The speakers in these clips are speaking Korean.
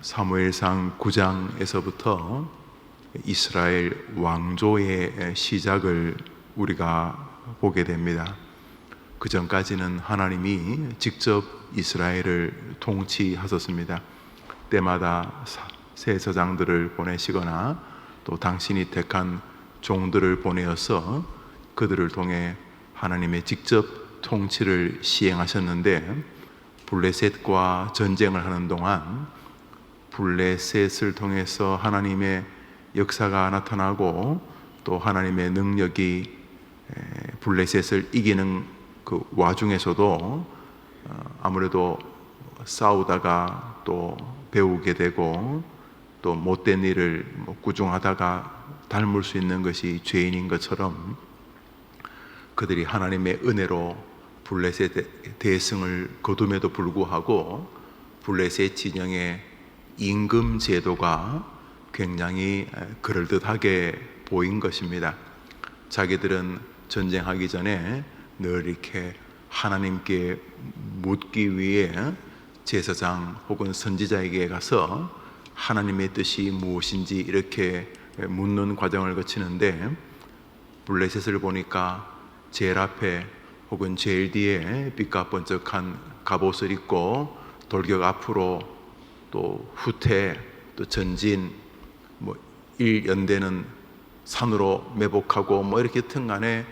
사무엘상 9장에서부터 이스라엘 왕조의 시작을 우리가 보게 됩니다. 그 전까지는 하나님이 직접 이스라엘을 통치하셨습니다. 때마다 새 저장들을 보내시거나 또 당신이 택한 종들을 보내어서 그들을 통해 하나님의 직접 통치를 시행하셨는데, 블레셋과 전쟁을 하는 동안 블레셋을 통해서 하나님의 역사가 나타나고 또 하나님의 능력이 블레셋을 이기는 그 와중에서도 아무래도 싸우다가 또 배우게 되고 또 못된 일을 꾸중하다가 닮을 수 있는 것이 죄인인 것처럼 그들이 하나님의 은혜로 블레셋의 대승을 거둠에도 불구하고 블레셋 진영의 임금 제도가 굉장히 그럴듯하게 보인 것입니다. 자기들은 전쟁하기 전에 늘 이렇게 하나님께 묻기 위해 제사장 혹은 선지자에게 가서 하나님의 뜻이 무엇인지 이렇게 묻는 과정을 거치는데, 블레셋을 보니까 제일 앞에 혹은 제일 뒤에 빛과 번쩍한 갑옷을 입고 돌격 앞으로 또 후퇴 또 전진 일연대는 산으로 매복하고 이렇게 튼간에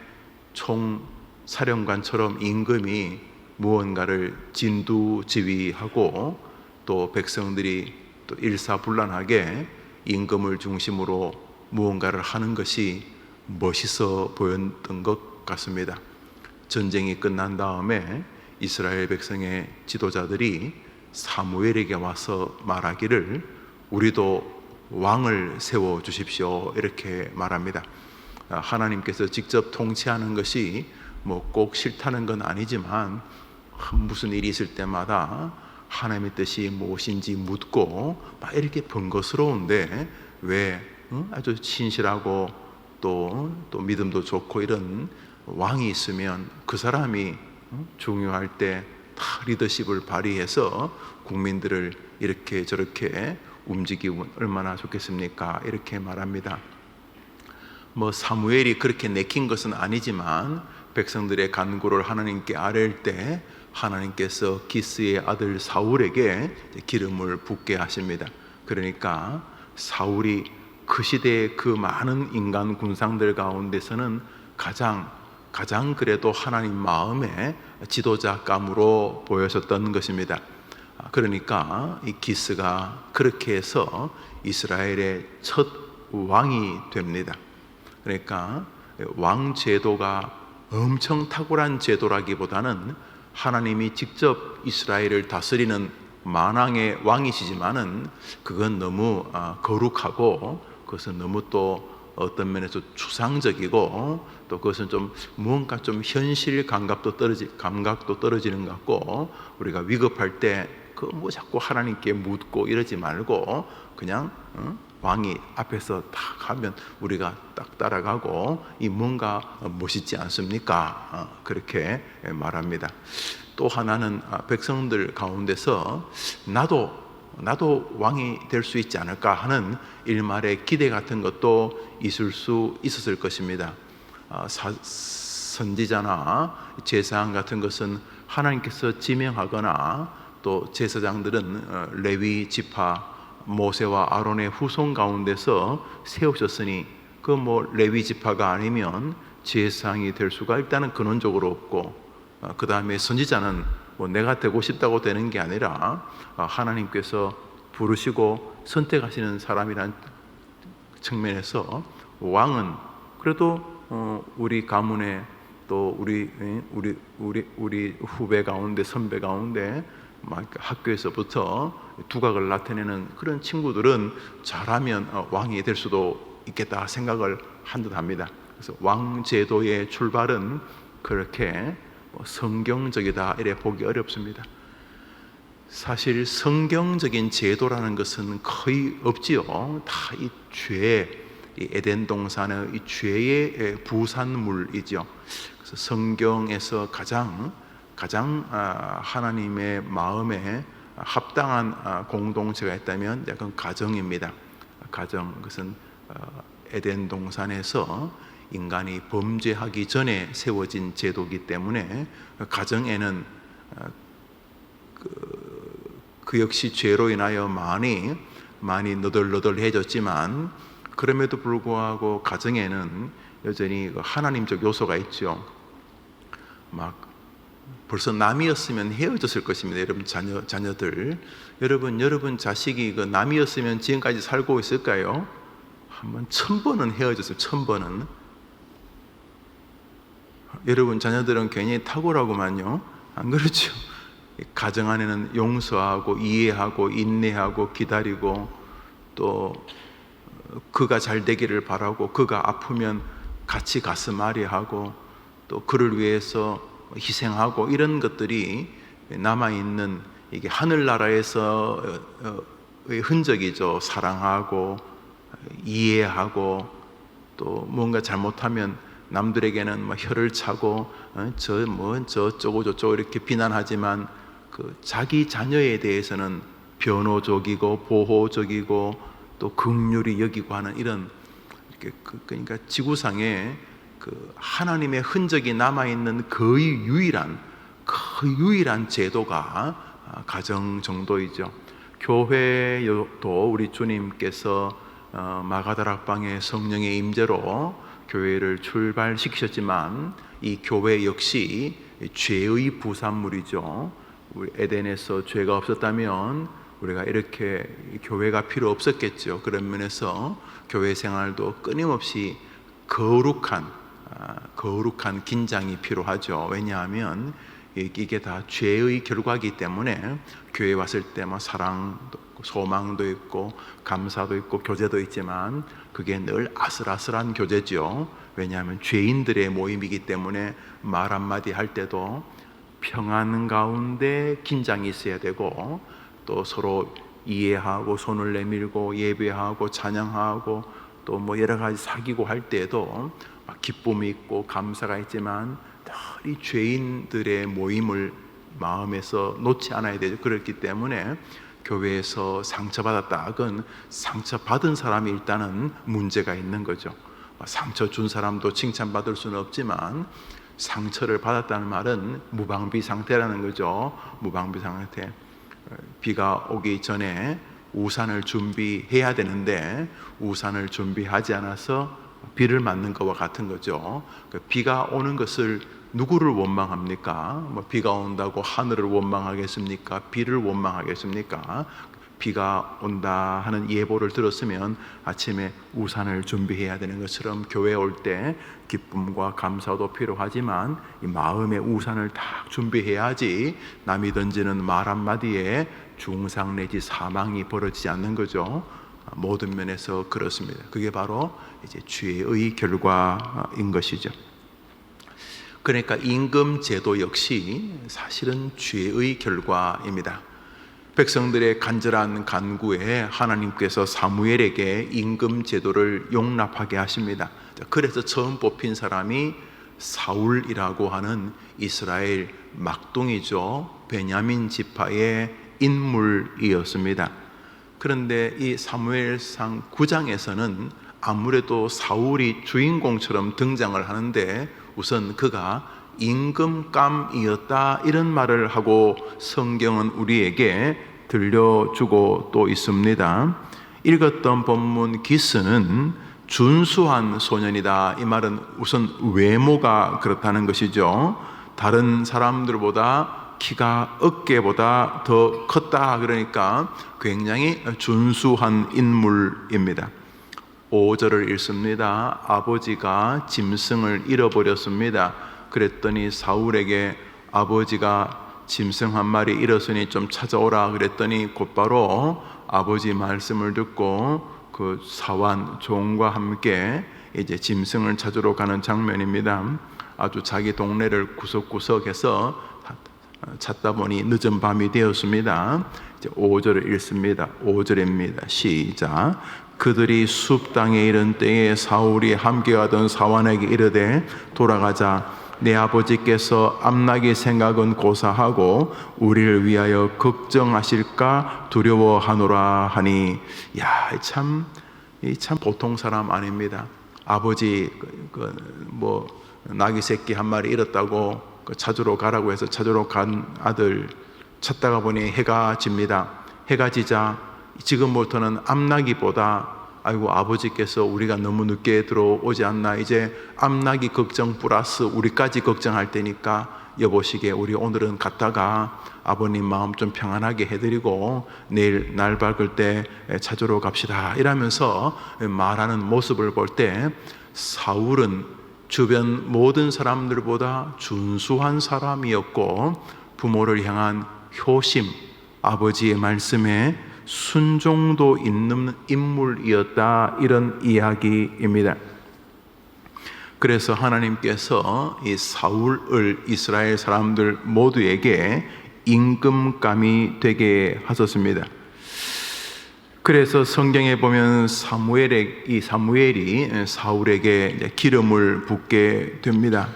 총사령관처럼 임금이 무언가를 진두지휘하고 또 백성들이 또 일사불란하게 임금을 중심으로 무언가를 하는 것이 멋있어 보였던 것 같습니다. 전쟁이 끝난 다음에 이스라엘 백성의 지도자들이 사무엘에게 와서 말하기를 우리도 왕을 세워 주십시오 이렇게 말합니다. 하나님께서 직접 통치하는 것이 꼭 싫다는 건 아니지만 무슨 일이 있을 때마다 하나님의 뜻이 무엇인지 묻고 이렇게 번거스러운데 왜 아주 신실하고 또 믿음도 좋고 이런 왕이 있으면 그 사람이 중요할 때 다 리더십을 발휘해서 국민들을 이렇게 저렇게 움직이면 얼마나 좋겠습니까? 이렇게 말합니다. 사무엘이 그렇게 내킨 것은 아니지만 백성들의 간구를 하나님께 아뢰일 때 하나님께서 기스의 아들 사울에게 기름을 붓게 하십니다. 그러니까 사울이 그 시대의 그 많은 인간 군상들 가운데서는 가장 그래도 하나님 마음의 지도자감으로 보여졌던 것입니다. 그러니까 이 기스가 그렇게 해서 이스라엘의 첫 왕이 됩니다. 그러니까 왕 제도가 엄청 탁월한 제도라기보다는 하나님이 직접 이스라엘을 다스리는 만왕의 왕이시지만은 그건 너무 거룩하고 그것은 너무 또 어떤 면에서 추상적이고 또 그것은 좀 무언가 좀 현실 감각도 떨어지는 것 같고, 우리가 위급할 때 자꾸 하나님께 묻고 이러지 말고 그냥 왕이 앞에서 딱 하면 우리가 딱 따라가고 이 뭔가 멋있지 않습니까? 그렇게 말합니다. 또 하나는 백성들 가운데서 나도 왕이 될 수 있지 않을까 하는 일말의 기대 같은 것도 있을 수 있었을 것입니다. 선지자나 제사장 같은 것은 하나님께서 지명하거나 또 제사장들은 레위 지파 모세와 아론의 후손 가운데서 세우셨으니 레위 지파가 아니면 제사장이 될 수가 일단은 근원적으로 없고, 그 다음에 선지자는 내가 되고 싶다고 되는 게 아니라 하나님께서 부르시고 선택하시는 사람이란 측면에서 왕은 그래도 우리 가문에 또 우리 후배 가운데 선배 가운데 학교에서부터 두각을 나타내는 그런 친구들은 잘하면 왕이 될 수도 있겠다 생각을 한 듯 합니다. 그래서 왕 제도의 출발은 그렇게 성경적이다 이래 보기 어렵습니다. 사실 성경적인 제도라는 것은 거의 없지요. 다 이 이 에덴 동산의 이 죄의 부산물이죠. 그래서 성경에서 가장 하나님의 마음에 합당한 공동체가 있다면 약간 가정입니다. 가정, 그것은 에덴 동산에서 인간이 범죄하기 전에 세워진 제도이기 때문에 가정에는 그 역시 죄로 인하여 많이 너덜너덜해졌지만, 그럼에도 불구하고 가정에는 여전히 하나님적 요소가 있죠. 막 벌써 남이었으면 헤어졌을 것입니다. 여러분 자녀들, 여러분 자식이 남이었으면 지금까지 살고 있을까요? 한번 1000번은 헤어졌어요. 1000번은. 여러분 자녀들은 괜히 탁월하고만요. 안 그렇죠? 가정 안에는 용서하고 이해하고 인내하고 기다리고, 또 그가 잘 되기를 바라고, 그가 아프면 같이 가슴 아리하고, 또 그를 위해서 희생하고, 이런 것들이 남아있는 이게 하늘나라에서의 흔적이죠. 사랑하고 이해하고, 또 뭔가 잘못하면 남들에게는 혀를 차고 저쩌고 저쩌고 이렇게 비난하지만, 자기 자녀에 대해서는 변호적이고 보호적이고 또 긍휼히 여기고 하는, 이런 그러니까 지구상에 하나님의 흔적이 남아있는 거의 유일한 제도가 가정 정도이죠. 교회도 우리 주님께서 마가다락방의 성령의 임재로 교회를 출발시키셨지만, 이 교회 역시 죄의 부산물이죠. 우리 에덴에서 죄가 없었다면 우리가 이렇게 교회가 필요 없었겠죠. 그런 면에서 교회 생활도 끊임없이 거룩한 긴장이 필요하죠. 왜냐하면 이게 다 죄의 결과이기 때문에, 교회 왔을 때 사랑도 있고 소망도 있고 감사도 있고 교제도 있지만, 그게 늘 아슬아슬한 교제죠. 왜냐하면 죄인들의 모임이기 때문에 말 한마디 할 때도 평안 가운데 긴장이 있어야 되고, 또 서로 이해하고 손을 내밀고 예배하고 찬양하고, 또 여러 가지 사귀고 할 때도 기쁨이 있고 감사가 있지만, 늘 이 죄인들의 모임을 마음에서 놓지 않아야 되죠. 그렇기 때문에 교회에서 상처받았다, 그건 상처받은 사람이 일단은 문제가 있는 거죠. 상처 준 사람도 칭찬받을 수는 없지만, 상처를 받았다는 말은 무방비 상태라는 거죠. 무방비 상태. 비가 오기 전에 우산을 준비해야 되는데 우산을 준비하지 않아서 비를 맞는 것과 같은 거죠. 비가 오는 것을 누구를 원망합니까? 비가 온다고 하늘을 원망하겠습니까? 비를 원망하겠습니까? 비가 온다 하는 예보를 들었으면 아침에 우산을 준비해야 되는 것처럼, 교회에 올 때 기쁨과 감사도 필요하지만 이 마음의 우산을 딱 준비해야지 남이 던지는 말 한마디에 중상 내지 사망이 벌어지지 않는 거죠. 모든 면에서 그렇습니다. 그게 바로 이제 죄의 결과인 것이죠. 그러니까 임금 제도 역시 사실은 죄의 결과입니다. 백성들의 간절한 간구에 하나님께서 사무엘에게 임금 제도를 용납하게 하십니다. 그래서 처음 뽑힌 사람이 사울이라고 하는 이스라엘 막둥이죠. 베냐민 지파의 인물이었습니다. 그런데 이 사무엘상 9장에서는 아무래도 사울이 주인공처럼 등장을 하는데, 우선 그가 임금감이었다, 이런 말을 하고 성경은 우리에게 들려주고 또 있습니다. 읽었던 본문 기스는 준수한 소년이다, 이 말은 우선 외모가 그렇다는 것이죠. 다른 사람들보다 키가 어깨보다 더 컸다, 그러니까 굉장히 준수한 인물입니다. 5절을 읽습니다. 아버지가 짐승을 잃어버렸습니다. 그랬더니 사울에게 아버지가 짐승 한 마리 잃었으니 좀 찾아오라 그랬더니, 곧바로 아버지 말씀을 듣고 그 사환 종과 함께 이제 짐승을 찾으러 가는 장면입니다. 아주 자기 동네를 구석구석에서 찾다 보니 늦은 밤이 되었습니다. 이제 5절을 읽습니다. 5절입니다. 시작. 그들이 숲 땅에 이른 때에 사울이 함께하던 사환에게 이르되 돌아가자. 내 아버지께서 암나기 생각은 고사하고 우리를 위하여 걱정하실까 두려워하노라 하니. 야, 참 보통 사람 아닙니다. 아버지 나귀 새끼 한 마리 잃었다고 찾으러 가라고 해서 찾으러 간 아들 찾다가 보니 해가 집니다. 해가 지자 지금부터는 암나기보다 아이고 아버지께서 우리가 너무 늦게 들어오지 않나, 이제 암나기 걱정 플러스 우리까지 걱정할 테니까 여보시게 우리 오늘은 갔다가 아버님 마음 좀 평안하게 해드리고 내일 날 밝을 때 찾으러 갑시다 이러면서 말하는 모습을 볼 때 사울은 주변 모든 사람들보다 준수한 사람이었고 부모를 향한 효심, 아버지의 말씀에 순종도 있는 인물이었다, 이런 이야기입니다. 그래서 하나님께서 이 사울을 이스라엘 사람들 모두에게 임금감이 되게 하셨습니다. 그래서 성경에 보면 사무엘이 사울에게 기름을 붓게 됩니다.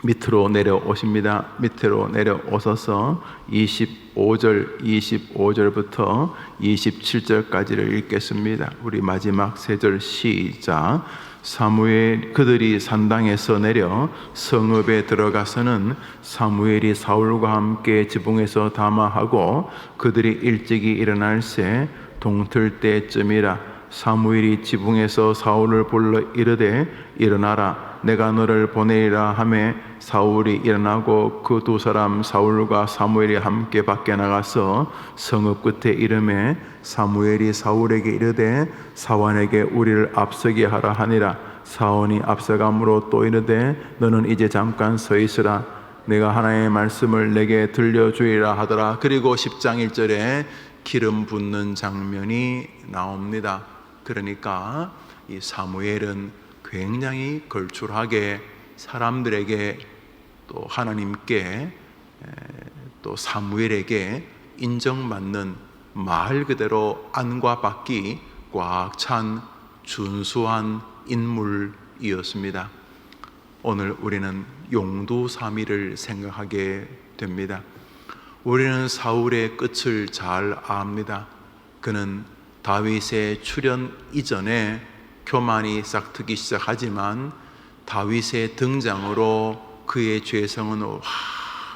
밑으로 내려오십니다. 밑으로 내려오셔서 25절부터 27절까지를 읽겠습니다. 우리 마지막 세 절 시작. 사무엘 그들이 산당에서 내려 성읍에 들어가서는 사무엘이 사울과 함께 지붕에서 담화하고 그들이 일찍이 일어날새 동틀 때쯤이라. 사무엘이 지붕에서 사울을 불러 이르되 일어나라, 내가 너를 보내리라 하매 사울이 일어나고 그 두 사람 사울과 사무엘이 함께 밖에 나가서 성읍 끝에 이르매 사무엘이 사울에게 이르되 사원에게 우리를 앞서게 하라 하니라. 사원이 앞서감으로 또 이르되 너는 이제 잠깐 서 있으라, 내가 하나님의 말씀을 내게 들려주리라 하더라. 그리고 10장 1절에 기름 붓는 장면이 나옵니다. 그러니까 이 사무엘은 굉장히 걸출하게 사람들에게 또 하나님께 또 사무엘에게 인정받는 말 그대로 안과 밖이 꽉 찬 준수한 인물이었습니다. 오늘 우리는 용두사미를 생각하게 됩니다. 우리는 사울의 끝을 잘 압니다. 그는 다윗의 출현 이전에 교만이 싹트기 시작하지만 다윗의 등장으로 그의 죄성은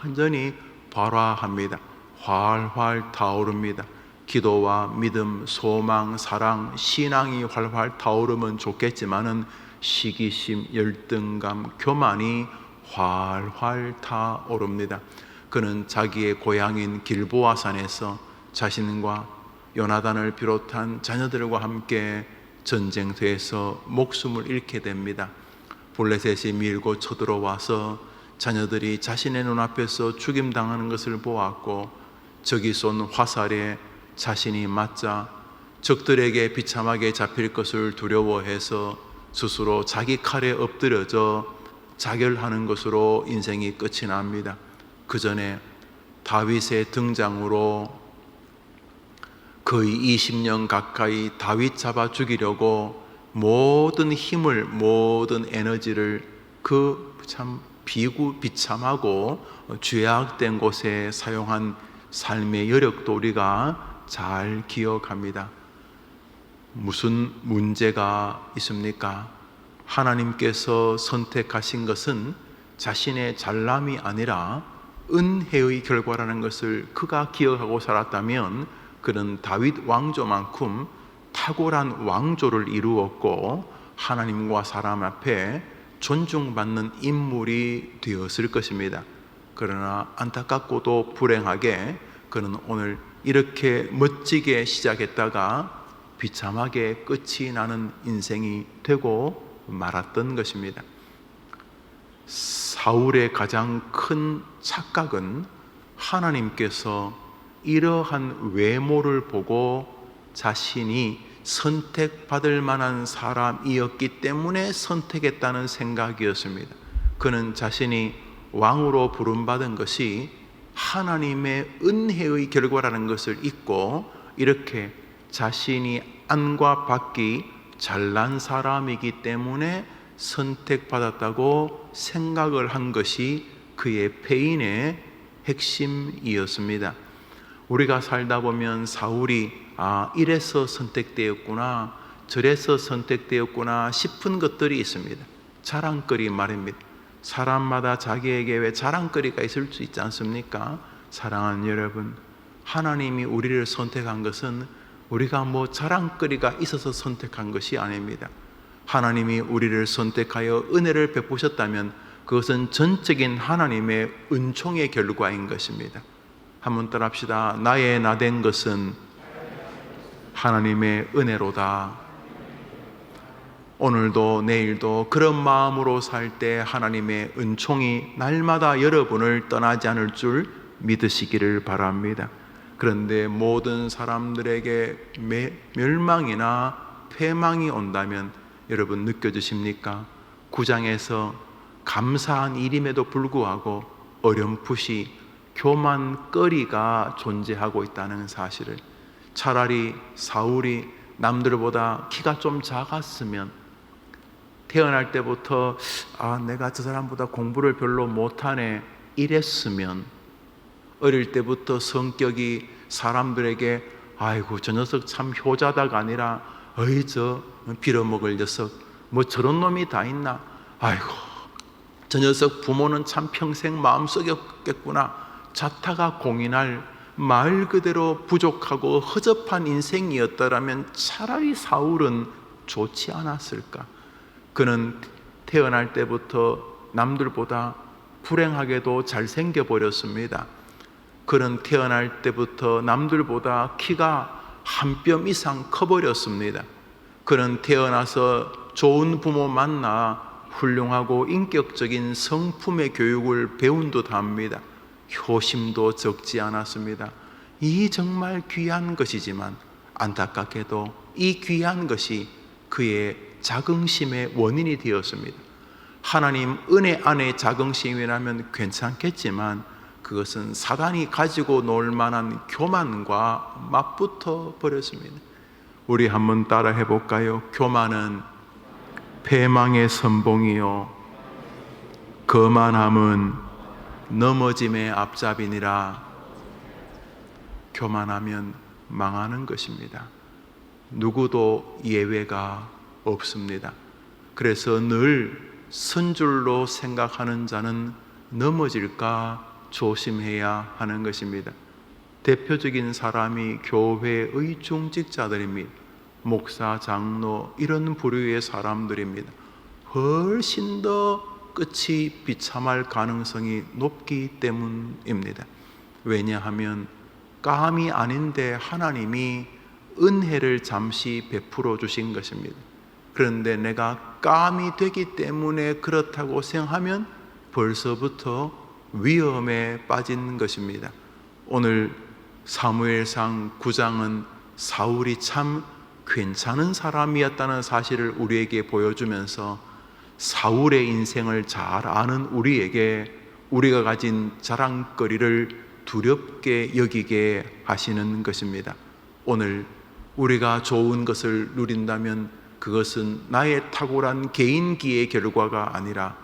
완전히 발화합니다. 활활 타오릅니다. 기도와 믿음, 소망, 사랑, 신앙이 활활 타오르면 좋겠지만은 시기심, 열등감, 교만이 활활 타오릅니다. 그는 자기의 고향인 길보아산에서 자신과 요나단을 비롯한 자녀들과 함께 전쟁터에서 목숨을 잃게 됩니다. 블레셋이 밀고 쳐들어와서 자녀들이 자신의 눈앞에서 죽임당하는 것을 보았고 적이 쏜 화살에 자신이 맞자 적들에게 비참하게 잡힐 것을 두려워해서 스스로 자기 칼에 엎드려져 자결하는 것으로 인생이 끝이 납니다. 그 전에 다윗의 등장으로 거의 20년 가까이 다윗 잡아 죽이려고 모든 힘을, 모든 에너지를 그 참 비참하고 죄악된 곳에 사용한 삶의 여력도 우리가 잘 기억합니다. 무슨 문제가 있습니까? 하나님께서 선택하신 것은 자신의 잘남이 아니라 은혜의 결과라는 것을 그가 기억하고 살았다면 그는 다윗 왕조만큼 탁월한 왕조를 이루었고 하나님과 사람 앞에 존중받는 인물이 되었을 것입니다. 그러나 안타깝고도 불행하게 그는 오늘 이렇게 멋지게 시작했다가 비참하게 끝이 나는 인생이 되고 말았던 것입니다. 사울의 가장 큰 착각은 하나님께서 이러한 외모를 보고 자신이 선택받을 만한 사람이었기 때문에 선택했다는 생각이었습니다. 그는 자신이 왕으로 부름받은 것이 하나님의 은혜의 결과라는 것을 잊고 이렇게 자신이 안과 밖이 잘난 사람이기 때문에 선택받았다고 생각을 한 것이 그의 패인의 핵심이었습니다. 우리가 살다 보면 사울이 이래서 선택되었구나, 저래서 선택되었구나 싶은 것들이 있습니다. 자랑거리 말입니다. 사람마다 자기에게 왜 자랑거리가 있을 수 있지 않습니까? 사랑하는 여러분, 하나님이 우리를 선택한 것은 우리가 자랑거리가 있어서 선택한 것이 아닙니다. 하나님이 우리를 선택하여 은혜를 베푸셨다면 그것은 전적인 하나님의 은총의 결과인 것입니다. 한번 따라합시다. 나의 나된 것은 하나님의 은혜로다. 오늘도 내일도 그런 마음으로 살 때 하나님의 은총이 날마다 여러분을 떠나지 않을 줄 믿으시기를 바랍니다. 그런데 모든 사람들에게 멸망이나 패망이 온다면 여러분 느껴지십니까? 9장에서 감사한 일임에도 불구하고 어렴풋이 교만거리가 존재하고 있다는 사실을, 차라리 사울이 남들보다 키가 좀 작았으면, 태어날 때부터 내가 저 사람보다 공부를 별로 못하네 이랬으면, 어릴 때부터 성격이 사람들에게 아이고 저 녀석 참 효자다가 아니라 어이 저 빌어먹을 녀석 저런 놈이 다 있나, 아이고 저 녀석 부모는 참 평생 마음속에 없겠구나, 자타가 공인할 말 그대로 부족하고 허접한 인생이었더라면 차라리 사울은 좋지 않았을까? 그는 태어날 때부터 남들보다 불행하게도 잘생겨 버렸습니다. 그는 태어날 때부터 남들보다 키가 한 뼘 이상 커버렸습니다. 그는 태어나서 좋은 부모 만나 훌륭하고 인격적인 성품의 교육을 배운 듯 합니다. 효심도 적지 않았습니다. 이 정말 귀한 것이지만 안타깝게도 이 귀한 것이 그의 자긍심의 원인이 되었습니다. 하나님 은혜 안에 자긍심이라면 괜찮겠지만 그것은 사단이 가지고 놀 만한 교만과 맞붙어 버렸습니다. 우리 한번 따라 해볼까요? 교만은 패망의 선봉이요 거만함은 넘어짐의 앞잡이니라. 교만하면 망하는 것입니다. 누구도 예외가 없습니다. 그래서 늘 선줄로 생각하는 자는 넘어질까 조심해야 하는 것입니다. 대표적인 사람이 교회의 중직자들입니다. 목사, 장로 이런 부류의 사람들입니다. 훨씬 더 끝이 비참할 가능성이 높기 때문입니다. 왜냐하면 감이 아닌데 하나님이 은혜를 잠시 베풀어 주신 것입니다. 그런데 내가 감이 되기 때문에 그렇다고 생각하면 벌써부터 위험에 빠진 것입니다. 오늘 사무엘상 9장은 사울이 참 괜찮은 사람이었다는 사실을 우리에게 보여주면서 사울의 인생을 잘 아는 우리에게 우리가 가진 자랑거리를 두렵게 여기게 하시는 것입니다. 오늘 우리가 좋은 것을 누린다면 그것은 나의 탁월한 개인기의 결과가 아니라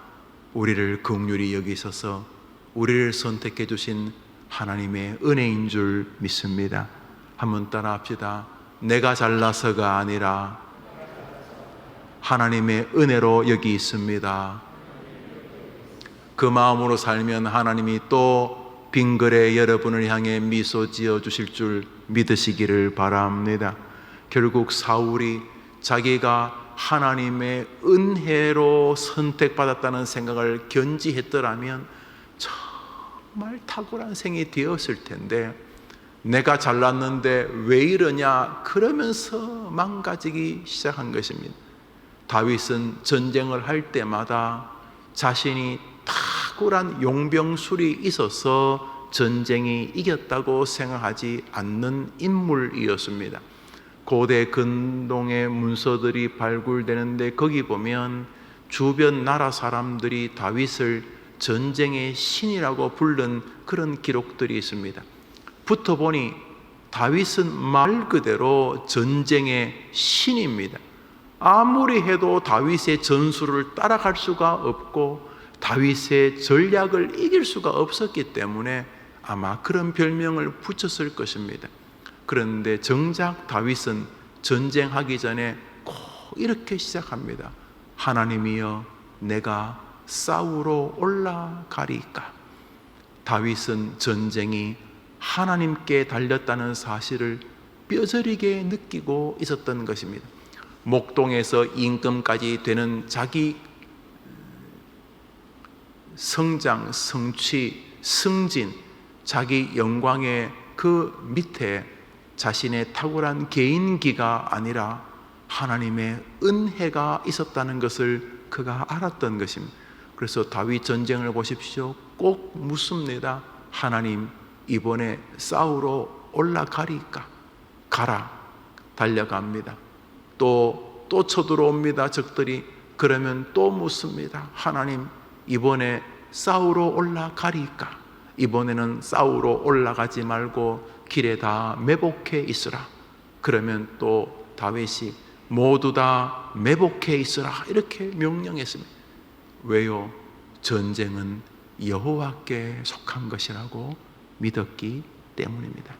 우리를 긍휼히 여기셔서 우리를 선택해 주신 하나님의 은혜인 줄 믿습니다. 한번 따라 합시다. 내가 잘나서가 아니라 하나님의 은혜로 여기 있습니다. 그 마음으로 살면 하나님이 또 빙그레 여러분을 향해 미소 지어 주실 줄 믿으시기를 바랍니다. 결국 사울이 자기가 하나님의 은혜로 선택받았다는 생각을 견지했더라면 정말 탁월한 생이 되었을 텐데, 내가 잘났는데 왜 이러냐 그러면서 망가지기 시작한 것입니다. 다윗은 전쟁을 할 때마다 자신이 탁월한 용병술이 있어서 전쟁이 이겼다고 생각하지 않는 인물이었습니다. 고대 근동의 문서들이 발굴되는데 거기 보면 주변 나라 사람들이 다윗을 전쟁의 신이라고 부른 그런 기록들이 있습니다. 붙어보니 다윗은 말 그대로 전쟁의 신입니다. 아무리 해도 다윗의 전술을 따라갈 수가 없고 다윗의 전략을 이길 수가 없었기 때문에 아마 그런 별명을 붙였을 것입니다. 그런데 정작 다윗은 전쟁하기 전에 꼭 이렇게 시작합니다. 하나님이여, 내가 싸우러 올라가리까. 다윗은 전쟁이 하나님께 달렸다는 사실을 뼈저리게 느끼고 있었던 것입니다. 목동에서 임금까지 되는 자기 성장, 성취, 승진, 자기 영광의 그 밑에 자신의 탁월한 개인기가 아니라 하나님의 은혜가 있었다는 것을 그가 알았던 것입니다. 그래서 다윗 전쟁을 보십시오. 꼭 묻습니다. 하나님, 이번에 싸우러 올라가리까? 가라. 달려갑니다. 또 쳐들어옵니다. 적들이. 그러면 또 묻습니다. 하나님, 이번에 싸우러 올라가리까? 이번에는 싸우러 올라가지 말고 길에 다 매복해 있으라. 그러면 또 다윗이 모두 다 매복해 있으라 이렇게 명령했습니다. 왜요? 전쟁은 여호와께 속한 것이라고 믿었기 때문입니다.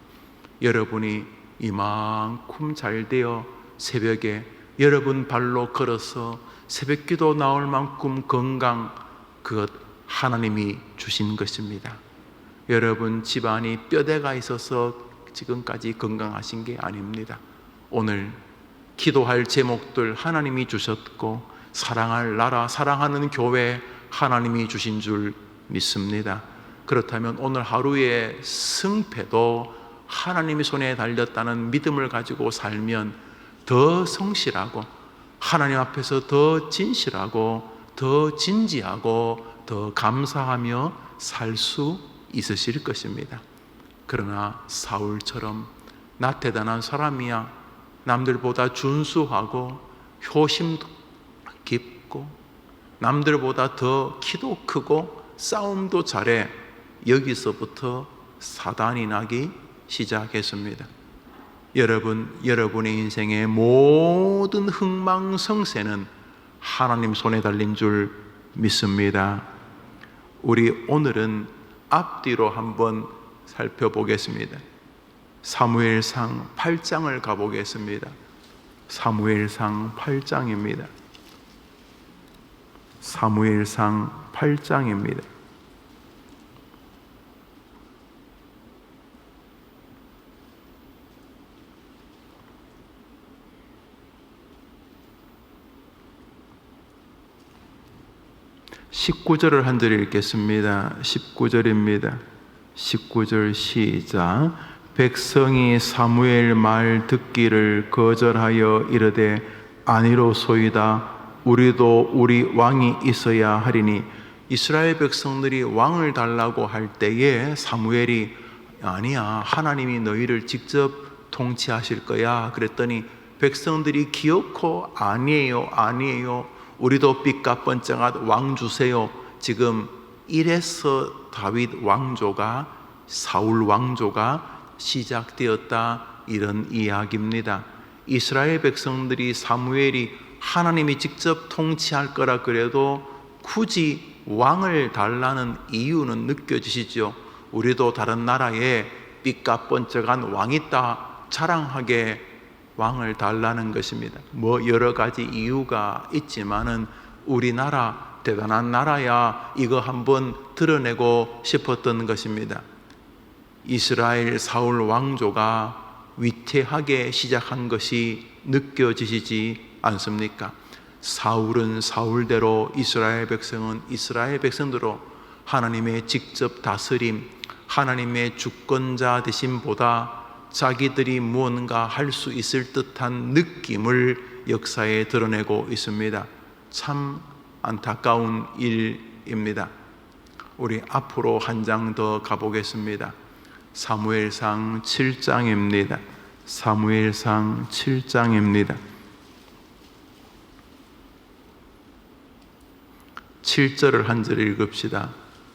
여러분이 이만큼 잘 되어 새벽에 여러분 발로 걸어서 새벽기도 나올 만큼 건강, 그것 하나님이 주신 것입니다. 여러분 집안이 뼈대가 있어서 지금까지 건강하신 게 아닙니다. 오늘 기도할 제목들 하나님이 주셨고, 사랑할 나라, 사랑하는 교회 하나님이 주신 줄 믿습니다. 그렇다면 오늘 하루의 승패도 하나님의 손에 달렸다는 믿음을 가지고 살면 더 성실하고 하나님 앞에서 더 진실하고 더 진지하고 더 감사하며 살 수 있으실 것입니다. 그러나 사울처럼 나 대단한 사람이야, 남들보다 준수하고 효심도 깊고 남들보다 더 키도 크고 싸움도 잘해, 여기서부터 사단이 나기 시작했습니다. 여러분의 인생의 모든 흥망성쇠는 하나님 손에 달린 줄 믿습니다. 우리 오늘은 앞뒤로 한번 살펴보겠습니다. 사무엘상 8장을 가보겠습니다. 사무엘상 8장입니다. 사무엘상 8장입니다. (19절을) 한 절 읽겠습니다. 19절입니다. 19절 시작. 백성이 사무엘 말 듣기를 거절하여 이르되 아니로소이다. 우리도 우리 왕이 있어야 하리니. 이스라엘 백성들이 왕을 달라고 할 때에 사무엘이 아니야, 하나님이 너희를 직접 통치하실 거야 그랬더니 백성들이 기어코 아니에요, 우리도 삐까뻔쩍한 왕 주세요. 지금 이래서 다윗 왕조가, 사울 왕조가 시작되었다, 이런 이야기입니다. 이스라엘 백성들이 사무엘이 하나님이 직접 통치할 거라 그래도 굳이 왕을 달라는 이유는 느껴지시죠? 우리도 다른 나라에 삐까뻔쩍한 왕이 있다 자랑하게 왕을 달라는 것입니다. 여러 가지 이유가 있지만은 우리나라 대단한 나라야, 이거 한번 드러내고 싶었던 것입니다. 이스라엘 사울 왕조가 위태하게 시작한 것이 느껴지시지 않습니까? 사울은 사울대로, 이스라엘 백성은 이스라엘 백성대로 하나님의 직접 다스림, 하나님의 주권자 되심보다 자기들이 무언가 할 수 있을 듯한 느낌을 역사에 드러내고 있습니다. 참 안타까운 일입니다. 우리 앞으로 한 장 더 가보겠습니다. 사무엘상 7장입니다. 사무엘상 7장입니다. 7절을 한 절 읽읍시다.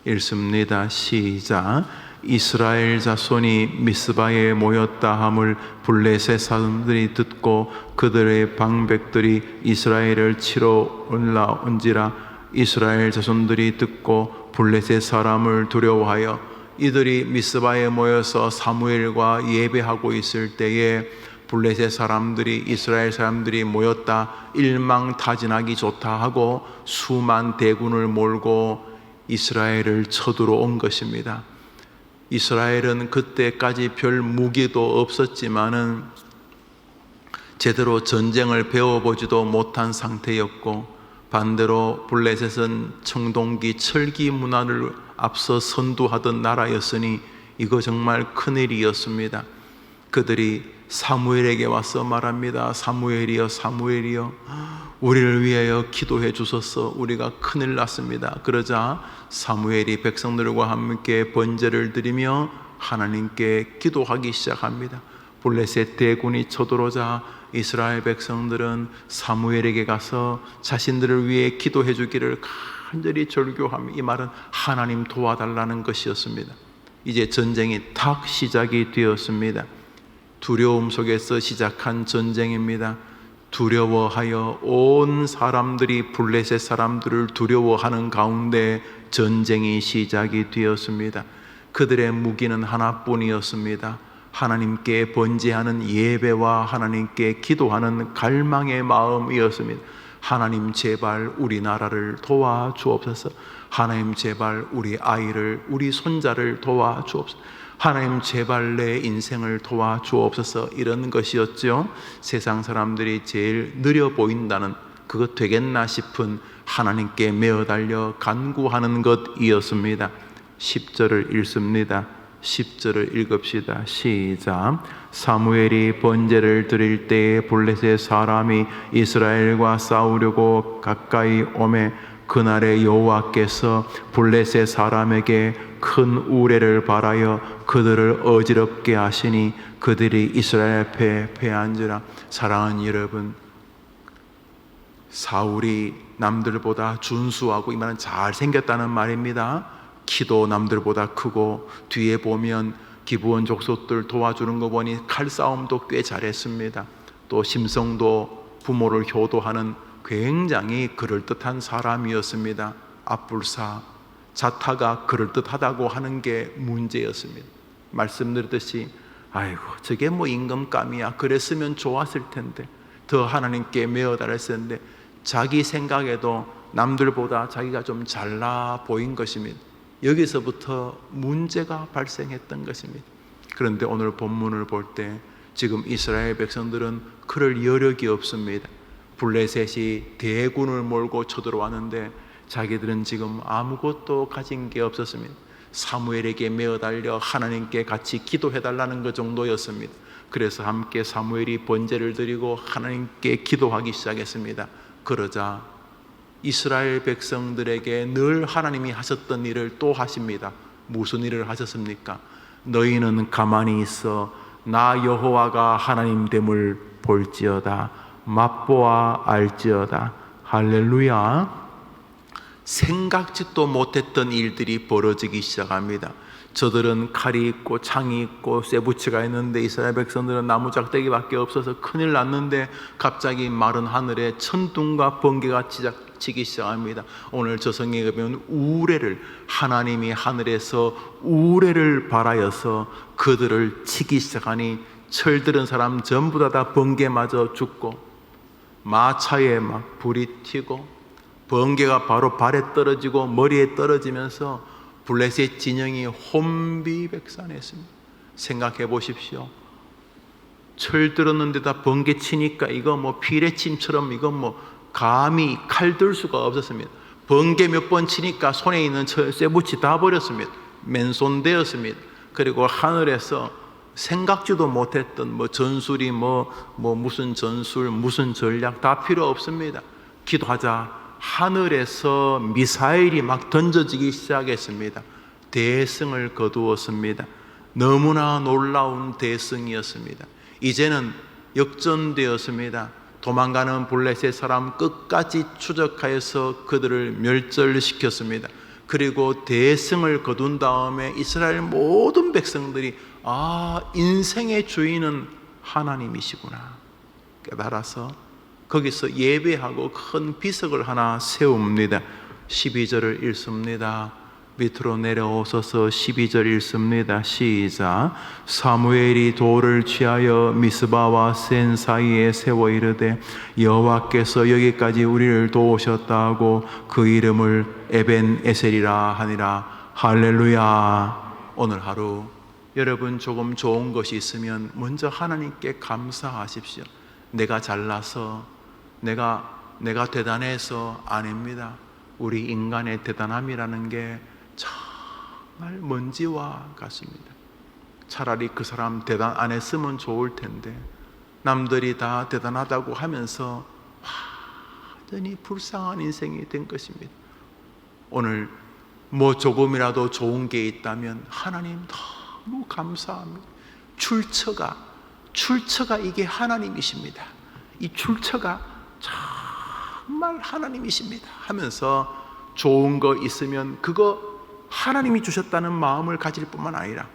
읽습니다. 시작. 이스라엘 자손이 미스바에 모였다 함을 블레셋 사람들이 듣고 그들의 방백들이 이스라엘을 치러 올라온지라. 이스라엘 자손들이 듣고 블레셋 사람을 두려워하여 이들이 미스바에 모여서 사무엘과 예배하고 있을 때에 블레셋 사람들이 이스라엘 사람들이 모였다, 일망타진하기 좋다 하고 수만 대군을 몰고 이스라엘을 쳐들어온 것입니다. 이스라엘은 그때까지 별 무기도 없었지만은 제대로 전쟁을 배워보지도 못한 상태였고, 반대로 블레셋은 청동기 철기 문화를 앞서 선두하던 나라였으니 이거 정말 큰일이었습니다. 그들이 사무엘에게 와서 말합니다. 사무엘이여, 사무엘이여, 우리를 위하여 기도해 주소서. 우리가 큰일 났습니다. 그러자 사무엘이 백성들과 함께 번제를 드리며 하나님께 기도하기 시작합니다. 블레셋 대군이 쳐들어오자 이스라엘 백성들은 사무엘에게 가서 자신들을 위해 기도해 주기를 간절히 절규하며, 이 말은 하나님 도와달라는 것이었습니다. 이제 전쟁이 탁 시작이 되었습니다. 두려움 속에서 시작한 전쟁입니다. 두려워하여 온 사람들이 블레셋 사람들을 두려워하는 가운데 전쟁이 시작이 되었습니다. 그들의 무기는 하나뿐이었습니다. 하나님께 번제하는 예배와 하나님께 기도하는 갈망의 마음이었습니다. 하나님 제발 우리나라를 도와주옵소서. 하나님 제발 우리 아이를, 우리 손자를 도와주옵소서. 하나님 제발 내 인생을 도와주옵소서. 이런 것이었죠. 세상 사람들이 제일 느려 보인다는, 그것 되겠나 싶은 하나님께 메어 달려 간구하는 것이었습니다. 10절을 읽습니다. 10절을 읽읍시다. 시작. 사무엘이 번제를 드릴 때에 블레셋 사람이 이스라엘과 싸우려고 가까이 오매 그날에 여호와께서 블레셋 사람에게 큰 우레를 발하여 그들을 어지럽게 하시니 그들이 이스라엘 앞에 패한지라. 사랑하는 여러분, 사울이 남들보다 준수하고, 이 말은 잘생겼다는 말입니다. 키도 남들보다 크고, 뒤에 보면 기브온 족속들 도와주는 거 보니 칼싸움도 꽤 잘했습니다. 또 심성도 부모를 효도하는 굉장히 그럴듯한 사람이었습니다. 압불사, 자타가 그럴듯하다고 하는 게 문제였습니다. 말씀드렸듯이 아이고 저게 뭐 임금감이야, 그랬으면 좋았을 텐데, 더 하나님께 메어 달했었는데, 자기 생각에도 남들보다 자기가 좀 잘나 보인 것입니다. 여기서부터 문제가 발생했던 것입니다. 그런데 오늘 본문을 볼 때 지금 이스라엘 백성들은 그럴 여력이 없습니다. 블레셋이 대군을 몰고 쳐들어왔는데 자기들은 지금 아무것도 가진 게 없었습니다. 사무엘에게 메어 달려 하나님께 같이 기도해달라는 것 정도였습니다. 그래서 함께 사무엘이 번제를 드리고 하나님께 기도하기 시작했습니다. 그러자 이스라엘 백성들에게 늘 하나님이 하셨던 일을 또 하십니다. 무슨 일을 하셨습니까? 너희는 가만히 있어 나 여호와가 하나님 됨을 볼지어다. 맛보아 알지어다. 할렐루야. 생각지도 못했던 일들이 벌어지기 시작합니다. 저들은 칼이 있고 창이 있고 쇠붙이가 있는데 이스라엘 백성들은 나무작대기밖에 없어서 큰일 났는데 갑자기 마른 하늘에 천둥과 번개가 치기 시작합니다. 오늘 저성경에 보면 우레를, 하나님이 하늘에서 우레를 발하여서 그들을 치기 시작하니 철들은 사람 전부 다 번개 맞아 죽고, 마차에 막 불이 튀고, 번개가 바로 발에 떨어지고 머리에 떨어지면서 블레셋 진영이 혼비백산했습니다. 생각해 보십시오. 철 들었는데다 번개 치니까 이거 뭐 피레침처럼 이거 뭐 감히 칼 들 수가 없었습니다. 번개 몇 번 치니까 손에 있는 쇠붙이 다 버렸습니다. 맨손되었습니다. 그리고 하늘에서 생각지도 못했던 뭐 전술이 무슨 전술 무슨 전략 다 필요 없습니다. 기도하자 하늘에서 미사일이 막 던져지기 시작했습니다. 대승을 거두었습니다. 너무나 놀라운 대승이었습니다. 이제는 역전되었습니다. 도망가는 블레셋 사람 끝까지 추적하여서 그들을 멸절시켰습니다. 그리고 대승을 거둔 다음에 이스라엘 모든 백성들이 인생의 주인은 하나님이시구나 깨달아서 거기서 예배하고 큰 비석을 하나 세웁니다. 12절을 읽습니다. 밑으로 내려오셔서 12절 읽습니다. 시작. 사무엘이 돌을 취하여 미스바와 센 사이에 세워 이르되 여호와께서 여기까지 우리를 도우셨다 하고 그 이름을 에벤에셀이라 하니라. 할렐루야. 오늘 하루 여러분 조금 좋은 것이 있으면 먼저 하나님께 감사하십시오. 내가 잘나서 내가 대단해서 아닙니다. 우리 인간의 대단함이라는 게 정말 먼지와 같습니다. 차라리 그 사람 대단 안 했으면 좋을 텐데 남들이 다 대단하다고 하면서 완전히 불쌍한 인생이 된 것입니다. 오늘 뭐 조금이라도 좋은 게 있다면 하나님 너무 감사합니다. 출처가 이게 하나님이십니다. 이 출처가 정말 하나님이십니다 하면서 좋은 거 있으면 그거 하나님이 주셨다는 마음을 가질 뿐만 아니라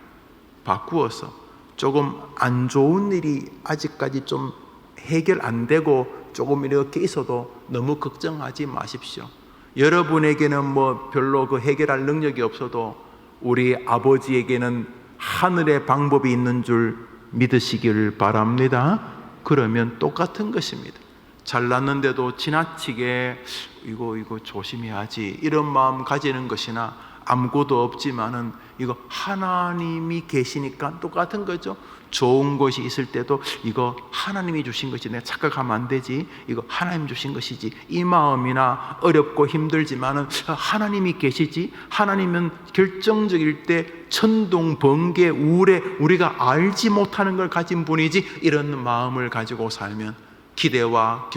바꾸어서 조금 안 좋은 일이 아직까지 좀 해결 안 되고 조금 이렇게 있어도 너무 걱정하지 마십시오. 여러분에게는 뭐 별로 그 해결할 능력이 없어도 우리 아버지에게는 하늘의 방법이 있는 줄 믿으시기를 바랍니다. 그러면 똑같은 것입니다. 잘났는데도 지나치게 이거 조심해야지 이런 마음 가지는 것이나 아무것도 없지만은 이거 하나님이 계시니까 똑같은 거죠. 좋은 것이 있을 때도 이거 하나님이 주신 것이 내가 착각하면 안 되지. 이거 하나님 주신 것이지. 이 마음이나 어렵고 힘들지만은 하나님이 계시지. 하나님은 결정적일 때 천둥, 번개, 우울에 우리가 알지 못하는 걸 가진 분이지. 이런 마음을 가지고 살면 기대와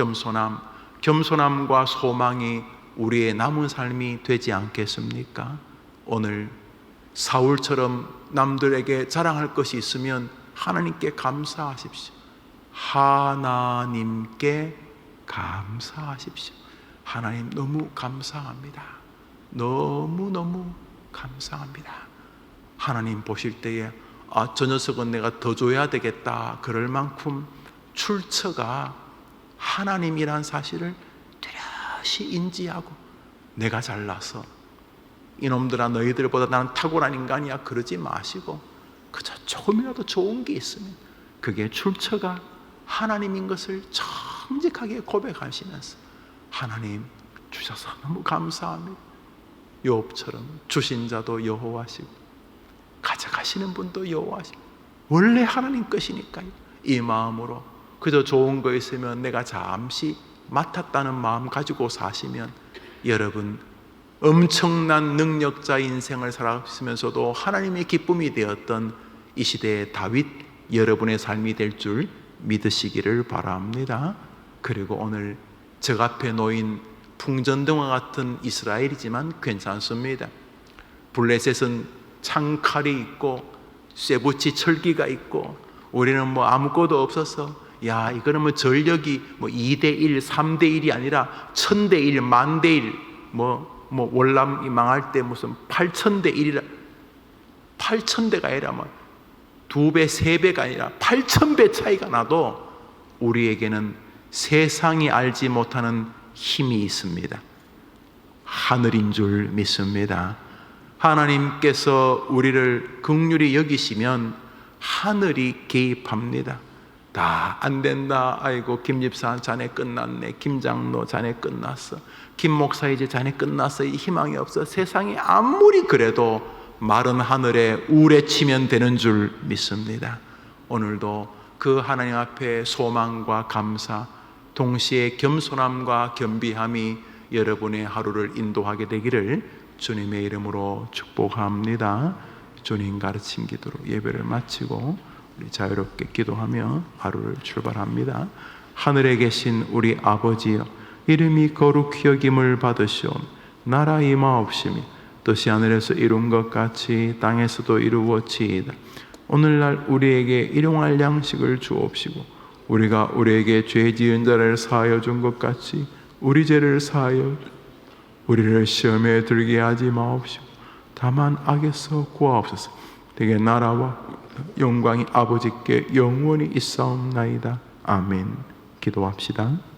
겸손함과 소망이 우리의 남은 삶이 되지 않겠습니까? 오늘 사울처럼 남들에게 자랑할 것이 있으면 하나님께 감사하십시오. 하나님께 감사하십시오. 하나님 너무 감사합니다. 너무너무 감사합니다. 하나님 보실 때에 저 녀석은 내가 더 줘야 되겠다 그럴 만큼 출처가 하나님이란 사실을 뚜렷이 인지하고 내가 잘나서 이놈들아 너희들보다 나는 탁월한 인간이야 그러지 마시고 그저 조금이라도 좋은 게 있으면 그게 출처가 하나님인 것을 정직하게 고백하시면서 하나님 주셔서 너무 감사합니다. 욥처럼 주신 자도 여호와시고 가져가시는 분도 여호와시고 원래 하나님 것이니까요. 이 마음으로 그저 좋은 거 있으면 내가 잠시 맡았다는 마음 가지고 사시면 여러분 엄청난 능력자 인생을 살았으면서도 하나님의 기쁨이 되었던 이 시대의 다윗 여러분의 삶이 될 줄 믿으시기를 바랍니다. 그리고 오늘 적 앞에 놓인 풍전등화 같은 이스라엘이지만 괜찮습니다. 블레셋은 창칼이 있고 쇠붙이 철기가 있고 우리는 뭐 아무것도 없어서 이거는 뭐 전력이 뭐 2대1, 3대1이 아니라 1000대1, 10,000대1 뭐 월남이 망할 때 무슨 8,000대1이라 8,000대가 아니라 뭐 2배, 3배가 아니라 8,000배 차이가 나도 우리에게는 세상이 알지 못하는 힘이 있습니다. 하늘인 줄 믿습니다. 하나님께서 우리를 긍휼히 여기시면 하늘이 개입합니다. 다 안 된다. 아이고 김 집사 자네 끝났네. 김 장로 자네 끝났어. 김 목사 이제 자네 끝났어. 이 희망이 없어. 세상이 아무리 그래도 마른 하늘에 우레치면 되는 줄 믿습니다. 오늘도 그 하나님 앞에 소망과 감사 동시에 겸손함과 겸비함이 여러분의 하루를 인도하게 되기를 주님의 이름으로 축복합니다. 주님 가르침 기도로 예배를 마치고 우리 자유롭게 기도하며 하루를 출발합니다. 하늘에 계신 우리 아버지여, 이름이 거룩히 여김을 받으시오. 나라 임하옵시며 뜻이 하늘에서 이룬 것 같이 땅에서도 이루어지이다. 오늘날 우리에게 일용할 양식을 주옵시고 우리가 우리에게 죄 지은 자를 사하여 준 것 같이 우리 죄를 사하여 우리를 시험에 들게 하지 마옵시고 다만 악에서 구하옵소서. 되게 나라와 영광이 아버지께 영원히 있사옵나이다. 아멘. 기도합시다.